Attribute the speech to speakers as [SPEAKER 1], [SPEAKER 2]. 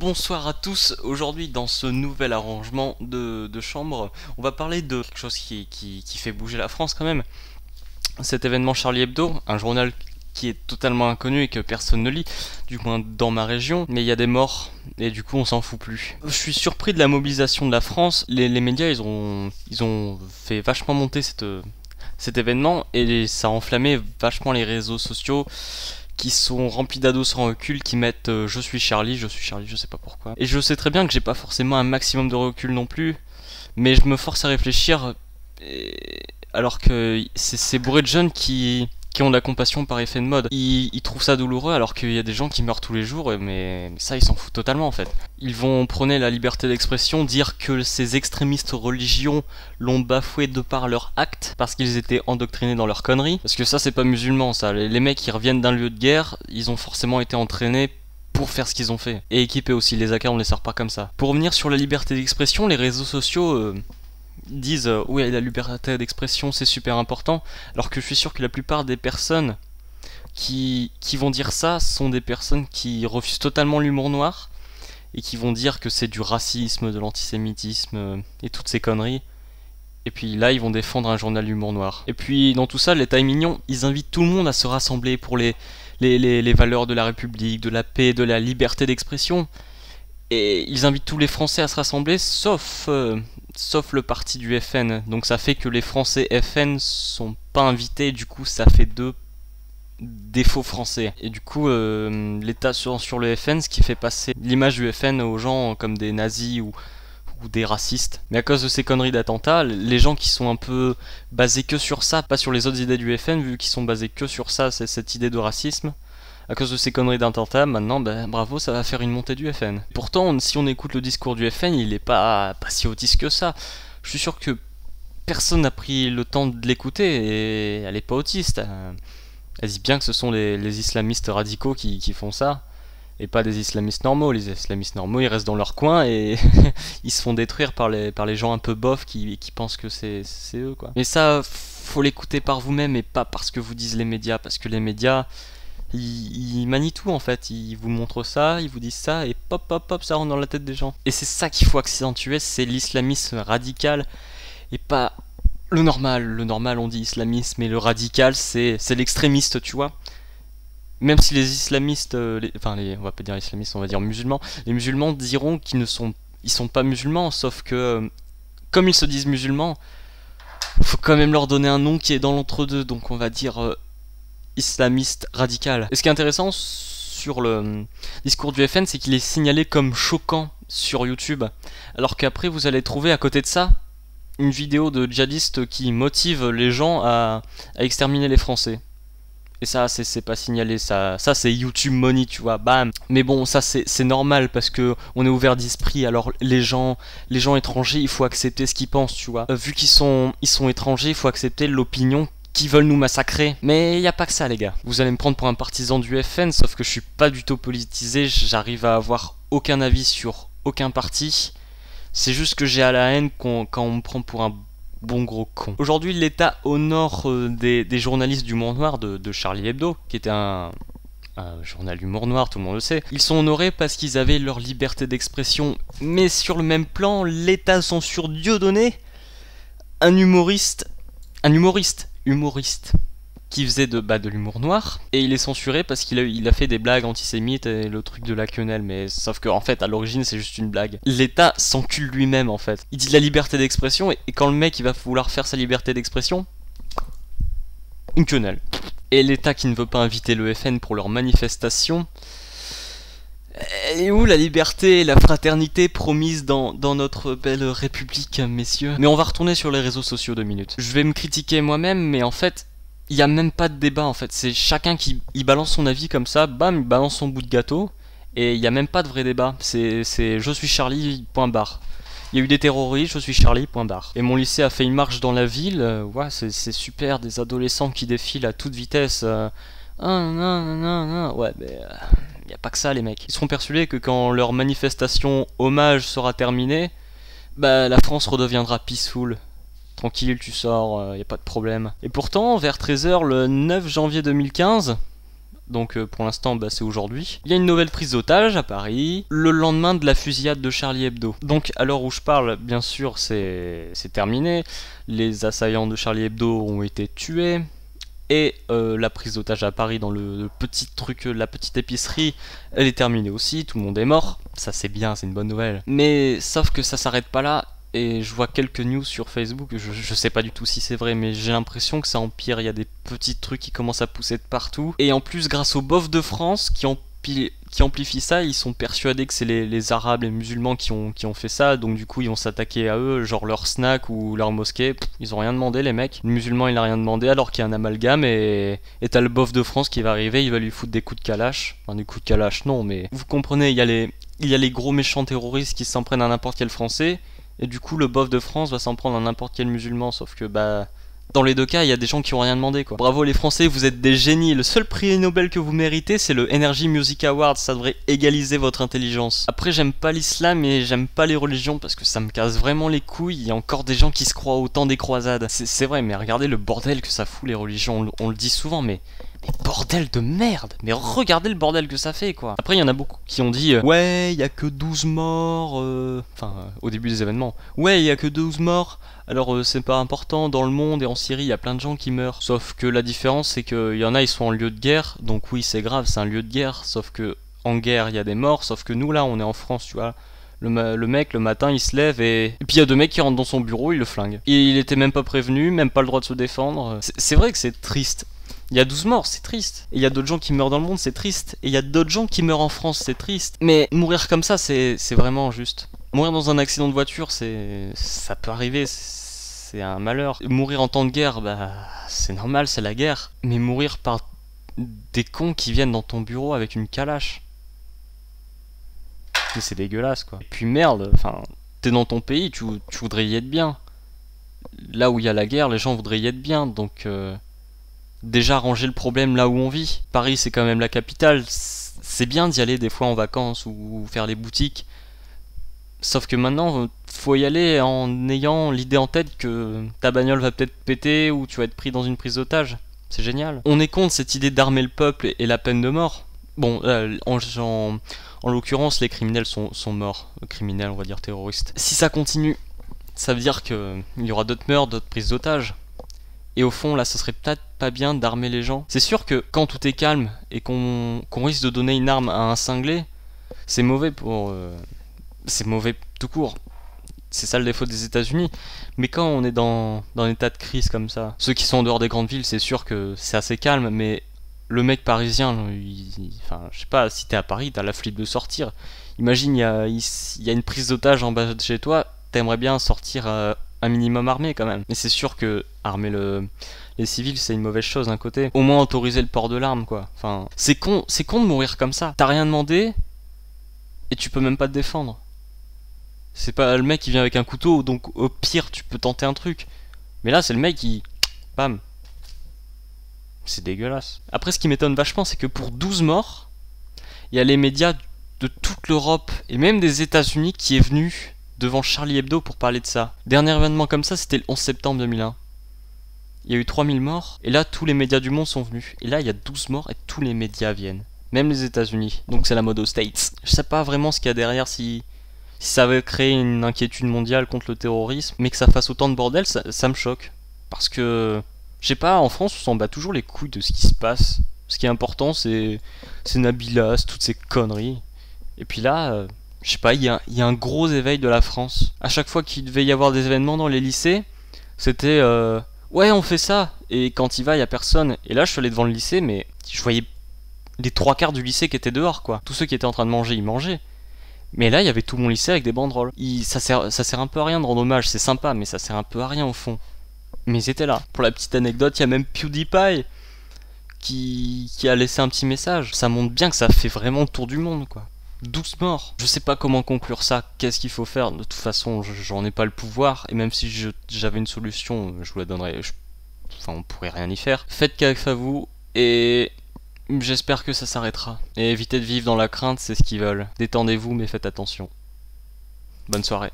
[SPEAKER 1] Bonsoir à tous. Aujourd'hui, dans ce nouvel arrangement de chambre, on va parler de quelque chose qui fait bouger la France quand même. Cet événement Charlie Hebdo, un journal qui est totalement inconnu et que personne ne lit, du moins dans ma région, mais il y a des morts et du coup on s'en fout plus. Je suis surpris de la mobilisation de la France. Les médias ils ont fait vachement monter cet événement et ça a enflammé vachement les réseaux sociaux qui sont remplis d'ados sans recul qui mettent je suis Charlie, je sais pas pourquoi. Et je sais très bien que j'ai pas forcément un maximum de recul non plus, mais je me force à réfléchir alors que c'est bourré de jeunes qui ont de la compassion par effet de mode. Ils trouvent ça douloureux alors qu'il y a des gens qui meurent tous les jours, mais ça ils s'en foutent totalement en fait. Ils vont prôner la liberté d'expression, dire que ces extrémistes religions l'ont bafoué de par leurs actes parce qu'ils étaient endoctrinés dans leurs conneries. Parce que ça c'est pas musulman ça, les mecs qui reviennent d'un lieu de guerre, ils ont forcément été entraînés pour faire ce qu'ils ont fait. Et équipés aussi, les AK on les sort pas comme ça. Pour revenir sur la liberté d'expression, les réseaux sociaux disent oui la liberté d'expression c'est super important, alors que je suis sûr que la plupart des personnes qui vont dire ça sont des personnes qui refusent totalement l'humour noir et qui vont dire que c'est du racisme, de l'antisémitisme et toutes ces conneries. Et puis là ils vont défendre un journal d'humour noir. Et puis dans tout ça les tailles mignons, ils invitent tout le monde à se rassembler pour les valeurs de la République, de la paix, de la liberté d'expression. Et ils invitent tous les Français à se rassembler, sauf le parti du FN. Donc ça fait que les Français FN sont pas invités, du coup ça fait deux faux Français. Et du coup l'État sur le FN, ce qui fait passer l'image du FN aux gens comme des nazis ou des racistes. Mais à cause de ces conneries d'attentats, les gens qui sont un peu basés que sur ça, pas sur les autres idées du FN, vu qu'ils sont basés que sur ça, c'est cette idée de racisme. À cause de ces conneries d'attentats, maintenant, bravo, ça va faire une montée du FN. Pourtant, si on écoute le discours du FN, il est pas si autiste que ça. Je suis sûr que personne n'a pris le temps de l'écouter et elle est pas autiste. Elle dit bien que ce sont les islamistes radicaux qui font ça, et pas des islamistes normaux. Les islamistes normaux, ils restent dans leur coin et ils se font détruire par les gens un peu bof qui pensent que c'est eux, quoi. Mais ça, faut l'écouter par vous-même et pas parce que vous disent les médias, parce que les médias... Ils manient tout en fait, ils vous montrent ça, ils vous disent ça et pop pop pop ça rentre dans la tête des gens. Et c'est ça qu'il faut accentuer, c'est l'islamisme radical et pas le normal. Le normal on dit islamisme mais le radical c'est l'extrémiste, tu vois. Même si les islamistes, on va pas dire islamistes, on va dire musulmans, les musulmans diront qu'ils sont pas musulmans, sauf que comme ils se disent musulmans, faut quand même leur donner un nom qui est dans l'entre-deux, donc on va dire islamiste radical. Et ce qui est intéressant sur le discours du FN, c'est qu'il est signalé comme choquant sur YouTube, alors qu'après vous allez trouver à côté de ça une vidéo de djihadistes qui motive les gens à exterminer les Français. Et ça c'est pas signalé, ça c'est YouTube money, tu vois, bam. Mais bon, ça c'est normal parce que on est ouvert d'esprit, alors les gens étrangers, il faut accepter ce qu'ils pensent, tu vois. Vu qu'ils sont étrangers, il faut accepter l'opinion qui veulent nous massacrer. Mais y a pas que ça les gars. Vous allez me prendre pour un partisan du FN, sauf que je suis pas du tout politisé, j'arrive à avoir aucun avis sur aucun parti. C'est juste que j'ai à la haine quand on me prend pour un bon gros con. Aujourd'hui l'État honore des journalistes d'humour noir de Charlie Hebdo, qui était un journal d'humour noir, tout le monde le sait. Ils sont honorés parce qu'ils avaient leur liberté d'expression, mais sur le même plan, l'État censure Dieudonné, un humoriste qui faisait de l'humour noir, et il est censuré parce qu'il a fait des blagues antisémites et le truc de la quenelle, mais sauf que en fait à l'origine c'est juste une blague. L'État s'encule lui-même en fait. Il dit de la liberté d'expression et quand le mec il va vouloir faire sa liberté d'expression, une quenelle. Et l'État qui ne veut pas inviter le FN pour leur manifestation, et où la liberté et la fraternité promises dans notre belle république, messieurs? Mais on va retourner sur les réseaux sociaux 2 minutes. Je vais me critiquer moi-même, mais en fait, il n'y a même pas de débat en fait. C'est chacun qui balance son avis comme ça, bam, il balance son bout de gâteau, et il n'y a même pas de vrai débat. C'est je suis Charlie, point barre. Il y a eu des terroristes, je suis Charlie, point barre. Et mon lycée a fait une marche dans la ville, ouais, c'est super, des adolescents qui défilent à toute vitesse. Ouais, mais... y a pas que ça les mecs. Ils seront persuadés que quand leur manifestation hommage sera terminée, la France redeviendra peaceful. Tranquille, tu sors, y a pas de problème. Et pourtant, vers 13h le 9 janvier 2015, Donc pour l'instant c'est aujourd'hui. Il y a une nouvelle prise d'otage à Paris, le lendemain de la fusillade de Charlie Hebdo. Donc à l'heure où je parle, bien sûr c'est terminé, les assaillants de Charlie Hebdo ont été tués, et la prise d'otage à Paris dans le petit truc, la petite épicerie, elle est terminée aussi, tout le monde est mort, ça c'est bien, c'est une bonne nouvelle. Mais sauf que ça s'arrête pas là. Et je vois quelques news sur Facebook, je sais pas du tout si c'est vrai, mais j'ai l'impression que ça empire, il y a des petits trucs qui commencent à pousser de partout. Et en plus, grâce aux bofs de France qui amplifient ça, ils sont persuadés que c'est les Arabes, les musulmans qui ont fait ça, donc du coup ils vont s'attaquer à eux, genre leur snack ou leur mosquée. Ils ont rien demandé les mecs, le musulman il a rien demandé alors qu'il y a un amalgame, et t'as le bof de France qui va arriver, il va lui foutre des coups de calache. Enfin des coups de calache non, mais vous comprenez, il y a les gros méchants terroristes qui s'en prennent à n'importe quel Français. Et du coup, le bof de France va s'en prendre à n'importe quel musulman, sauf que dans les deux cas, il y a des gens qui ont rien demandé quoi. Bravo les Français, vous êtes des génies. Le seul prix Nobel que vous méritez, c'est le Energy Music Award. Ça devrait égaliser votre intelligence. Après, j'aime pas l'islam et j'aime pas les religions parce que ça me casse vraiment les couilles. Il y a encore des gens qui se croient au temps des croisades. C'est vrai, mais regardez le bordel que ça fout les religions. On le dit souvent, mais bordel de merde. Mais regardez le bordel que ça fait quoi. Après il y en a beaucoup qui ont dit ouais il y a que 12 morts au début des événements. Ouais il y a que 12 morts. Alors c'est pas important, dans le monde et en Syrie il y a plein de gens qui meurent. Sauf que la différence c'est qu'il y en a ils sont en lieu de guerre. Donc oui c'est grave, c'est un lieu de guerre. Sauf que en guerre il y a des morts. Sauf que nous là on est en France tu vois. Le mec le matin il se lève et puis il y a deux mecs qui rentrent dans son bureau, il le flingue. Et il était même pas prévenu, même pas le droit de se défendre. C'est vrai que c'est triste. Il y a 12 morts, c'est triste. Et il y a d'autres gens qui meurent dans le monde, c'est triste. Et il y a d'autres gens qui meurent en France, c'est triste. Mais mourir comme ça, c'est vraiment juste. Mourir dans un accident de voiture, ça peut arriver, c'est un malheur. Mourir en temps de guerre, c'est normal, c'est la guerre. Mais mourir par des cons qui viennent dans ton bureau avec une calache, mais c'est dégueulasse quoi. Et puis merde, t'es dans ton pays, tu voudrais y être bien. Là où il y a la guerre, les gens voudraient y être bien, donc déjà ranger le problème là où on vit. Paris c'est quand même la capitale, c'est bien d'y aller des fois en vacances ou faire les boutiques. Sauf que maintenant faut y aller en ayant l'idée en tête que ta bagnole va peut-être péter ou tu vas être pris dans une prise d'otage. C'est génial. On est contre cette idée d'armer le peuple et la peine de mort. Bon, en l'occurrence les criminels sont morts. Criminels on va dire terroristes. Si ça continue, ça veut dire qu'il y aura d'autres meurtres, d'autres prises d'otages. Et au fond, là, ce serait peut-être pas bien d'armer les gens. C'est sûr que quand tout est calme et qu'on risque de donner une arme à un cinglé, c'est mauvais c'est mauvais tout court. C'est ça le défaut des États-Unis. Mais quand on est dans un état de crise comme ça, ceux qui sont en dehors des grandes villes, c'est sûr que c'est assez calme, mais le mec parisien, je sais pas, si t'es à Paris, t'as la flip de sortir. Imagine, il y a une prise d'otage en bas de chez toi, t'aimerais bien sortir un minimum armé quand même. Mais c'est sûr que armer les civils c'est une mauvaise chose d'un côté. Au moins autoriser le port de l'arme quoi. C'est con de mourir comme ça. T'as rien demandé et tu peux même pas te défendre. C'est pas le mec qui vient avec un couteau, donc au pire tu peux tenter un truc. Mais là c'est le mec qui... Bam. C'est dégueulasse. Après ce qui m'étonne vachement c'est que pour 12 morts, il y a les médias de toute l'Europe et même des États-Unis qui est venu devant Charlie Hebdo pour parler de ça. Dernier événement comme ça, c'était le 11 septembre 2001. Il y a eu 3000 morts, et là, tous les médias du monde sont venus. Et là, il y a 12 morts, et tous les médias viennent. Même les États-Unis. Donc c'est la mode aux States. Je sais pas vraiment ce qu'il y a derrière, si ça va créer une inquiétude mondiale contre le terrorisme, mais que ça fasse autant de bordel, ça me choque. Parce que, je sais pas, en France, on s'en bat toujours les couilles de ce qui se passe. Ce qui est important, c'est Nabila, toutes ces conneries. Et puis là... je sais pas, il y a un gros éveil de la France. À chaque fois qu'il devait y avoir des événements dans les lycées, c'était ouais on fait ça. Et quand il va, il y a personne. Et là je suis allé devant le lycée, mais je voyais les 3/4 du lycée qui étaient dehors quoi. Tous ceux qui étaient en train de manger, ils mangeaient. Mais là il y avait tout mon lycée avec des banderoles. Ça sert un peu à rien de rendre hommage, c'est sympa, mais ça sert un peu à rien au fond. Mais ils étaient là. Pour la petite anecdote, il y a même PewDiePie qui a laissé un petit message. Ça montre bien que ça fait vraiment le tour du monde quoi. 12 morts. Je sais pas comment conclure ça, qu'est-ce qu'il faut faire. De toute façon, j'en ai pas le pouvoir. Et même si j'avais une solution, je vous la donnerais. On pourrait rien y faire. Faites gaffe à vous. Et j'espère que ça s'arrêtera. Et évitez de vivre dans la crainte, c'est ce qu'ils veulent. Détendez-vous, mais faites attention. Bonne soirée.